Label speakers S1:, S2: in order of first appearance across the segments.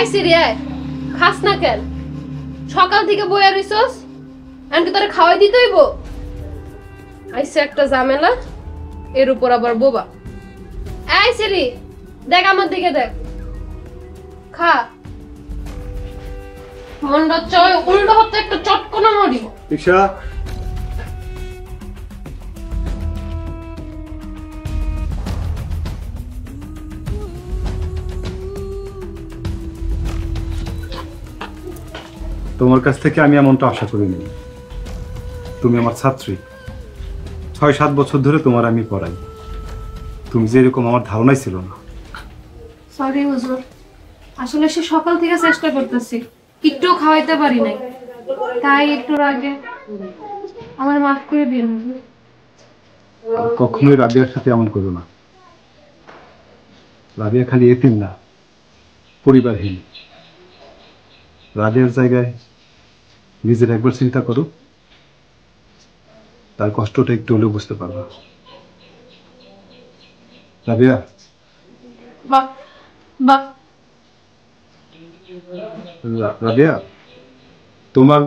S1: আইছি রে আয় খাস না কেন সকাল থেকে বইয়া রইছস এমনকি তোরে খাওয়াই দিতে হইব আইছে একটা ঝামেলা এর উপর আবার বোবা আইছে রে দেখ আমার দিকে দেখ খা মন্ডা চয় উল্টো হতে একটা চটকনা মারি
S2: দীক্ষা তোমার কাছ থেকে আমি এমনটা আশা করিনি তুমি আমার ছাত্রী ৬-৭ বছর ধরে তোমার আমি পড়াই তুমি যে এরকম আমার ধারণাই ছিল না
S1: সরি হুজুর আসলে সে সকাল থেকে চেষ্টা করতেছি একটু খাওয়াইতে পারি নাই তাই একটু আগে আমার মাফ করে দিন
S2: কখনোই রাবিয়ার সাথে এমন করো না রাবিয়া খালি এতিম না পরিবারহীন রাবিয়ার জায়গায় নিজের একবার চিন্তা করো তার কষ্টটা একটু হলেও বুঝতে পারবা রাবিয়া রাবিয়া তোমার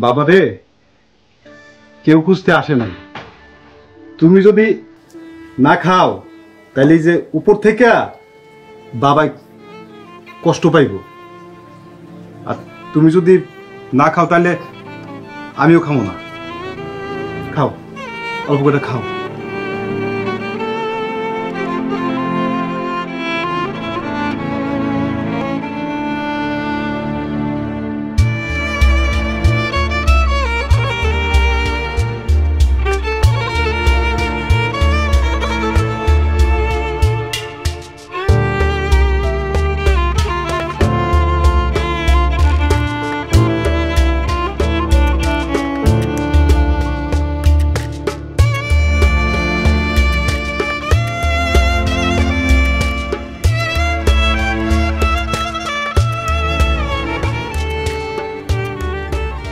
S2: বাবা রে কেউ খুঁজতে আসে নাই তুমি যদি না খাও তাহলে যে উপর থেকে বাবা কষ্ট পাইব আর তুমি যদি না খাও তাহলে আমিও খাবো না খাও অল্প করে খাও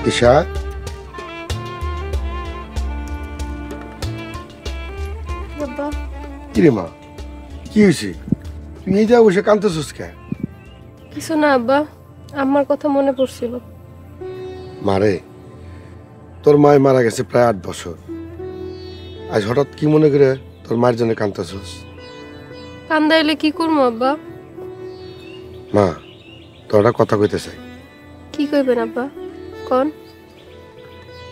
S3: দিশা কিরে মা কি হয়েছে তুই এই যা বসে কাঁদতেছিস কেন
S1: কিছু না আব্বা আমার কথা মনে পড়ছিল
S3: মারে তোর মায় মারা গেছে প্রায় ৮ বছর আজ হঠাৎ কি মনে করে তোর মায়ের জন্য কাঁদতেছিস
S1: কান্দাইলে কি করবো আব্বা
S3: মা তোর একটা কথা কইতে চাই
S1: কি কইবেন আব্বা কোন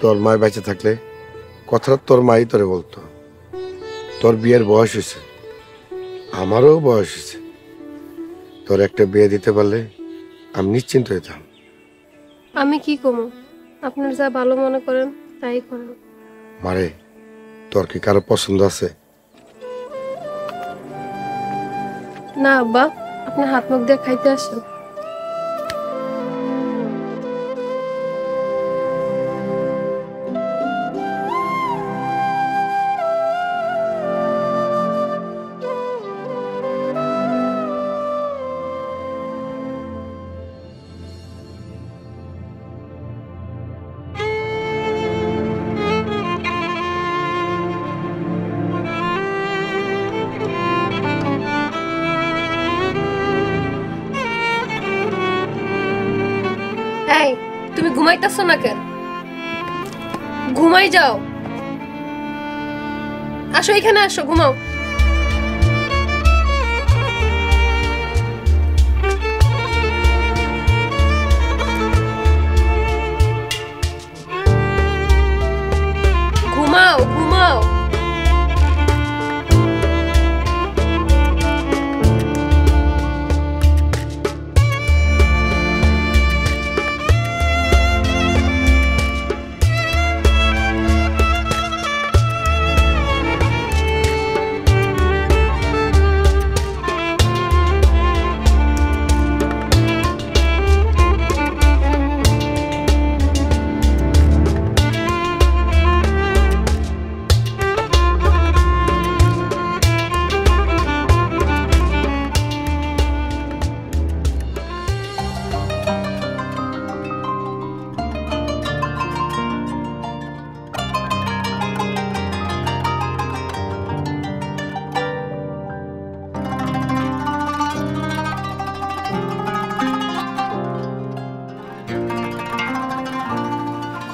S3: তোর মায় বেঁচে থাকলে কথাটা তোর মাই তোরে বলতো তোর বিয়ের বয়স হয়েছে আমারও বয়স হয়েছে তোর একটা বিয়ে দিতে পারলে আমি নিশ্চিন্ত হইতাম
S1: আমি কি কমো আপনার যা ভালো মনে করেন তাই করেন
S3: মারে তোর কি কারো পছন্দ আছে
S1: না আব্বা আপনি হাত মুখ দিয়ে খাইতে আসেন এই তুমি ঘুমাইতেছো না কেন ঘুমাই যাও আসো এখানে আসো ঘুমাও ঘুমাও ঘুমাও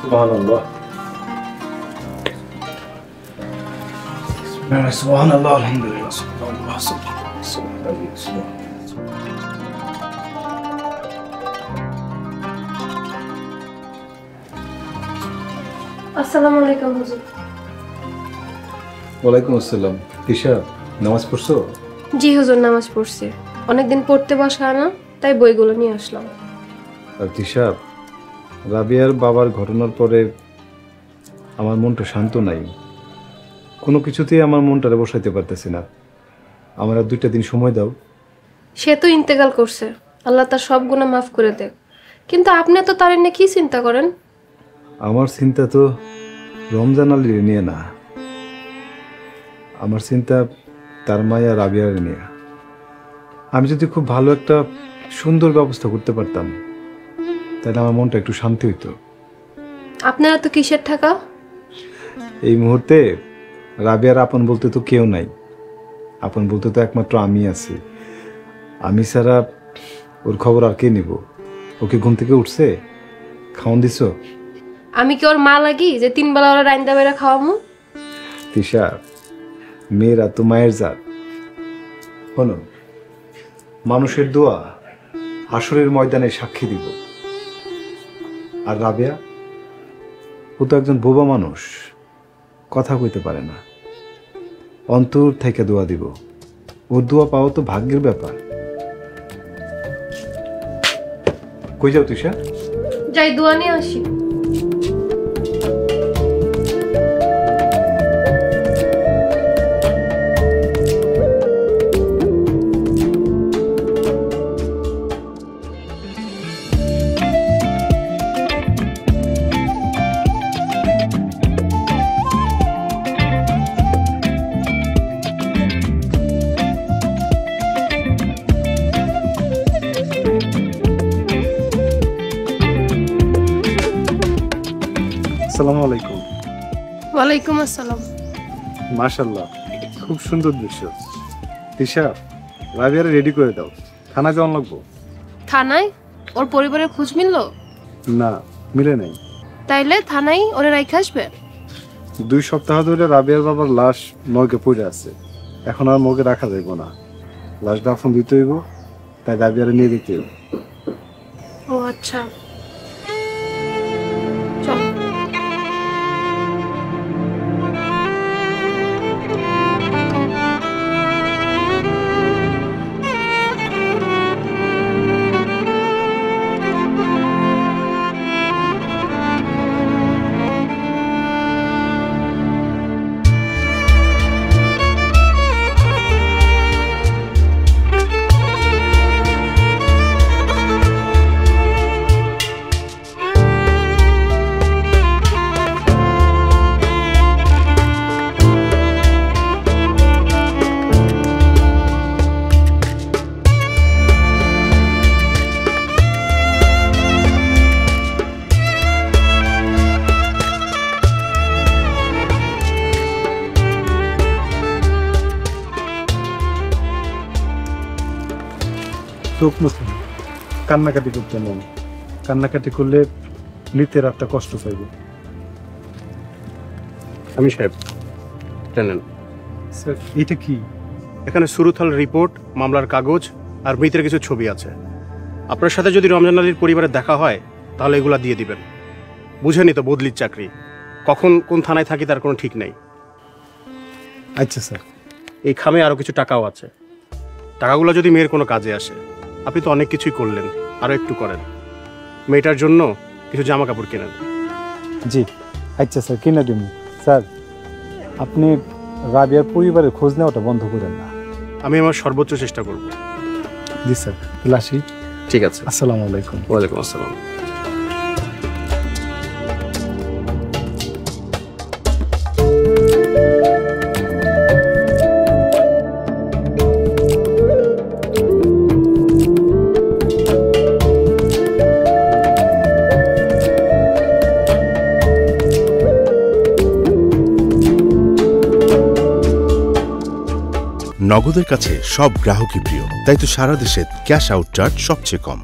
S2: সুবহানাল্লাহ
S4: সুবহানাল্লাহ আলহামদুলিল্লাহ সুবহানাল্লাহ সুবহানাল্লাহ।
S1: আসসালামু আলাইকুম হুজুর।
S2: ওয়ালাইকুম আসসালাম। তিশা, নামাজ পড়ছো?
S1: জি হুজুর, নামাজ পড়ছি। অনেকদিন পড়তে বসা না, তাই বইগুলো নিয়ে আসলাম।
S2: আর তিশা, রাবিয়ার বাবার ঘটনার পরে আমার মনটা শান্ত নাই। কোনো কিছুতেই আমার মনটারে বসাইতে পারতেছি না। আমার আর 2টা দিন সময় দাও।
S1: সে তো ইন্তেকাল করছে, আল্লাহ তার সব গুনাহ মাফ করে দেয়। কিন্তু আপনি তো তার নিয়ে কি চিন্তা করেন?
S2: আমার চিন্তা তো রমজান আলীর নিয়ে না, আমার চিন্তা তার মায়া রাবিয়ার নিয়ে। আমি যদি খুব ভালো একটা সুন্দর ব্যবস্থা করতে পারতাম তাহলে আমার মনটা একটু শান্তি হইতো।
S1: আপনারা তো কিসের টাকা?
S2: এই মুহূর্তে রাবিয়ার আপন বলতে তো কেউ নাই। আপন বলতে তো একমাত্র আমি আছি। আমি ছাড়া ওর খবর আর কে নিব? ওকে ঘুম থেকে উঠছে? খাওয়ান দিছ?
S1: আমি কি ওর মা লাগি যে 3 বেলা ওরা রাইন্দা বেড়া খাওয়ামু?
S2: তিশা, মেয়েরা তো মায়ের জাত। শোনো, মানুষের দোয়া হাসরের ময়দানে সাক্ষী দিব। আর রাবিয়া, ও তো একজন বোবা মানুষ, কথা কইতে পারে না। অন্তর থেকে দোয়া দিব। ওর দোয়া পাওয়া তো ভাগ্যের ব্যাপার। কই যাও তিশা?
S1: যাই দোয়া নিয়ে আসি।
S2: আসসালামু আলাইকুম।
S1: ওয়ালাইকুম আসসালাম।
S2: মাশাআল্লাহ, খুব সুন্দর দৃশ্য। তিশা, রাবিয়ারে রেডি করে দাও, থানা যাওয়ান লাগবো।
S1: থানায়? ওর পরিবারের খোঁজ মিললো?
S2: না, মিলে নাই।
S1: তাইলে থানায় ওরে রাইখা আসবে?
S2: 2 সপ্তাহ ধরে রাবিয়ার বাবার লাশ মর্গে পড়ে আছে। এখন আর মর্গে রাখা যাইব না। লাশ দাফন দিতে হইব, তাই রাবিয়ারে নিয়ে দিতে হইব।
S1: ও আচ্ছা, চল।
S2: চোখ মুছুন, কান্নাকাটি করতে নেই। কান্নাকাটি করলে নিতে রাতটা কষ্ট পাইব।
S5: আমি সাহেব জানেন,
S2: স্যার, এটা কি?
S5: এখানে সুরুথাল রিপোর্ট, মামলার কাগজ আর মৃতের কিছু ছবি আছে। আপনার সাথে যদি রমজান আলীর পরিবারের দেখা হয় তাহলে এগুলা দিয়ে দিবেন। বুঝেনি তো বদলির চাকরি, কখন কোন থানায় থাকি তার কোনো ঠিক নেই।
S2: আচ্ছা স্যার।
S5: এই খামে আরও কিছু টাকাও আছে। টাকাগুলো যদি মেয়ের কোনো কাজে আসে। আপনি তো অনেক কিছুই করলেন, আরও একটু করেন। মেয়েটার জন্য কিছু জামা কাপড় কেনেন।
S2: জি আচ্ছা স্যার, কিনে দিব। স্যার, আপনি রাবিয়ার পরিবারের খোঁজ নেওয়াটা বন্ধ করেন না।
S5: আমি আমার সর্বোচ্চ চেষ্টা করব।
S2: জি স্যার, তাহলে আসি।
S5: ঠিক আছে,
S2: আসসালামু আলাইকুম।
S5: ওয়ালাইকুম আসসালাম।
S6: নগদের কাছে সব গ্রাহকই প্রিয়, তাই তো সারা দেশে ক্যাশ আউট চার্জ সবচেয়ে কম।